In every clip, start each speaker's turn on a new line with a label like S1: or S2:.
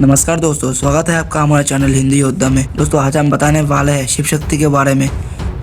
S1: नमस्कार दोस्तों, स्वागत है आपका हमारे चैनल हिंदी योद्धा में। दोस्तों आज हम बताने वाले हैं शिव शक्ति के बारे में।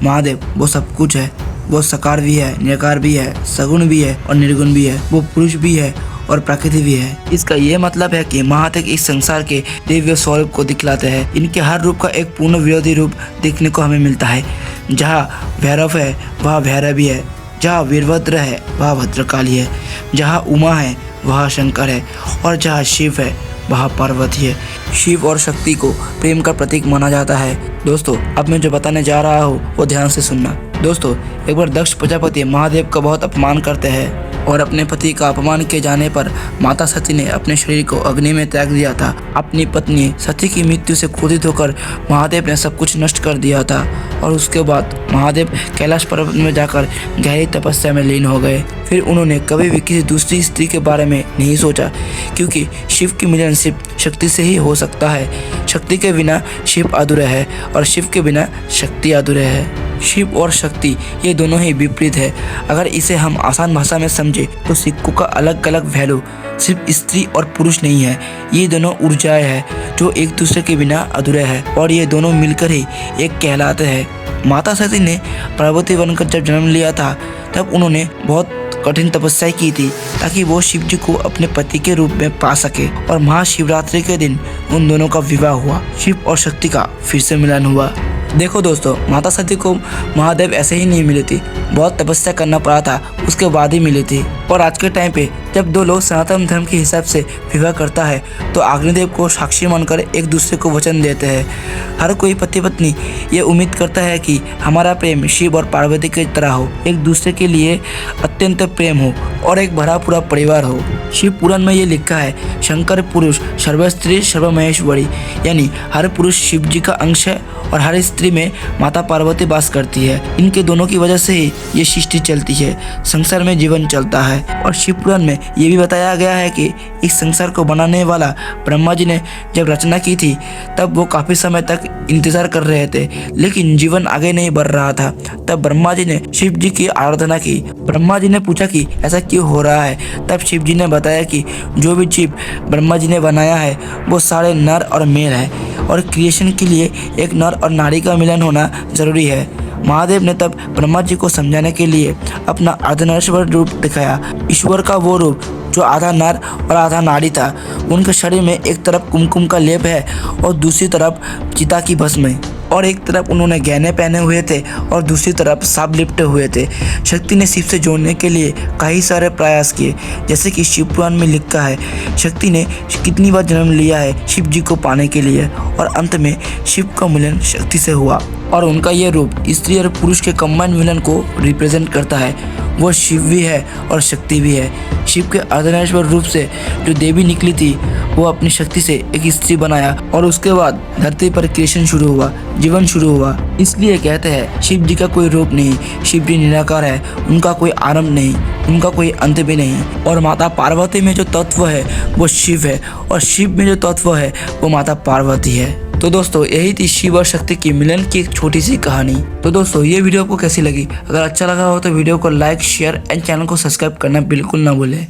S1: महादेव वो सब कुछ है, वो साकार भी है, निराकार भी है, सगुण भी है और निर्गुण भी है। वो पुरुष भी है और प्रकृति भी है। इसका ये मतलब है कि महादेव इस संसार के दिव्य स्वरूप को दिखलाते हैं। इनके हर रूप का एक पूर्ण विरोधी रूप देखने को हमें मिलता है। जहाँ भैरव है वहाँ भैरवी है, जहाँ वीरभद्र है वहाँ भद्रकाली है, जहाँ उमा है वहाँ शंकर है और जहाँ शिव है वहाँ पार्वती है। शिव और शक्ति को प्रेम का प्रतीक माना जाता है। दोस्तों अब मैं जो बताने जा रहा हूँ वो ध्यान से सुनना। दोस्तों एक बार दक्ष प्रजापति महादेव का बहुत अपमान करते हैं और अपने पति का अपमान किए जाने पर माता सती ने अपने शरीर को अग्नि में त्याग दिया था। अपनी पत्नी सती की मृत्यु से क्रोधित होकर महादेव ने सब कुछ नष्ट कर दिया था और उसके बाद महादेव कैलाश पर्वत में जाकर गहरी तपस्या में लीन हो गए। फिर उन्होंने कभी भी किसी दूसरी स्त्री के बारे में नहीं सोचा, क्योंकि शिव की मिलन सिर्फ शक्ति से ही हो सकता है। शक्ति के बिना शिव अधूरे है और शिव के बिना शक्ति अधूरे है। शिव और शक्ति ये दोनों ही विपरीत है। अगर इसे हम आसान भाषा में समझे तो सिक्कों का अलग अलग वैल्यू सिर्फ स्त्री और पुरुष नहीं है। ये दोनों ऊर्जाएं हैं जो एक दूसरे के बिना अधूरे हैं और ये दोनों मिलकर ही एक कहलाते हैं। माता सती ने पार्वती बनकर जब जन्म लिया था तब उन्होंने बहुत कठिन तपस्या की थी ताकि वो शिव जी को अपने पति के रूप में पा सके और महाशिवरात्रि के दिन उन दोनों का विवाह हुआ। शिव और शक्ति का फिर से मिलन हुआ। देखो दोस्तों, माता सती को महादेव ऐसे ही नहीं मिली थी, बहुत तपस्या करना पड़ा था, उसके बाद ही मिली थी। और आज के टाइम पे जब दो लोग सनातन धर्म के हिसाब से विवाह करता है तो अग्निदेव को साक्षी मानकर एक दूसरे को वचन देते हैं। हर कोई पति पत्नी ये उम्मीद करता है कि हमारा प्रेम शिव और पार्वती की तरह हो, एक दूसरे के लिए अत्यंत प्रेम हो और एक भरा पूरा परिवार हो। शिव पुराण में ये लिखा है, शंकर पुरुष सर्वस्त्री सर्वमहेश्वरी, यानी हर पुरुष शिव जी का अंश है और हर स्त्री में माता पार्वती वास करती है। इनके दोनों की वजह से ही ये सृष्टि चलती है, संसार में जीवन चलता है। और शिव पुराण में ये भी बताया गया है कि इस संसार को बनाने वाला ब्रह्मा जी ने जब रचना की थी तब वो काफी समय तक इंतजार कर रहे थे, लेकिन जीवन आगे नहीं बढ़ रहा था। तब ब्रह्मा जी ने शिव जी की आराधना की। ब्रह्मा जी ने पूछा कि ऐसा क्यों हो रहा है। तब शिव जी ने बताया कि जो भी जीव ब्रह्मा जी ने बनाया है वो सारे नर और मेल है और क्रिएशन के लिए एक नर और नारी का मिलन होना जरूरी है। महादेव ने तब ब्रह्मा जी को समझाने के लिए अपना अर्धनारीश्वर रूप दिखाया। ईश्वर का वो रूप जो आधा नर और आधा नारी था। उनके शरीर में एक तरफ कुमकुम का लेप है और दूसरी तरफ चिता की भस्म है और एक तरफ उन्होंने गहने पहने हुए थे और दूसरी तरफ सांप लिपटे हुए थे। शक्ति ने शिव से जोड़ने के लिए कई सारे प्रयास किए, जैसे कि शिव पुराण में लिखा है शक्ति ने कितनी बार जन्म लिया है शिव जी को पाने के लिए और अंत में शिव का मिलन शक्ति से हुआ और उनका यह रूप स्त्री और पुरुष के कंबाइंड मिलन को रिप्रेजेंट करता है। वो शिव भी है और शक्ति भी है। शिव के अर्धनारीश्वर रूप से जो देवी निकली थी वो अपनी शक्ति से एक स्त्री बनाया और उसके बाद धरती पर क्रिएशन शुरू हुआ, जीवन शुरू हुआ। इसलिए कहते हैं शिव जी का कोई रूप नहीं, शिव जी निराकार है, उनका कोई आरंभ नहीं, उनका कोई अंत भी नहीं। और माता पार्वती में जो तत्व है वो शिव है और शिव में जो तत्व है वो माता पार्वती है। तो दोस्तों यही थी शिव और शक्ति की मिलन की एक छोटी सी कहानी। तो दोस्तों ये वीडियो आपको कैसी लगी? अगर अच्छा लगा हो तो वीडियो को लाइक, शेयर एंड चैनल को सब्सक्राइब करना बिल्कुल ना भूलें।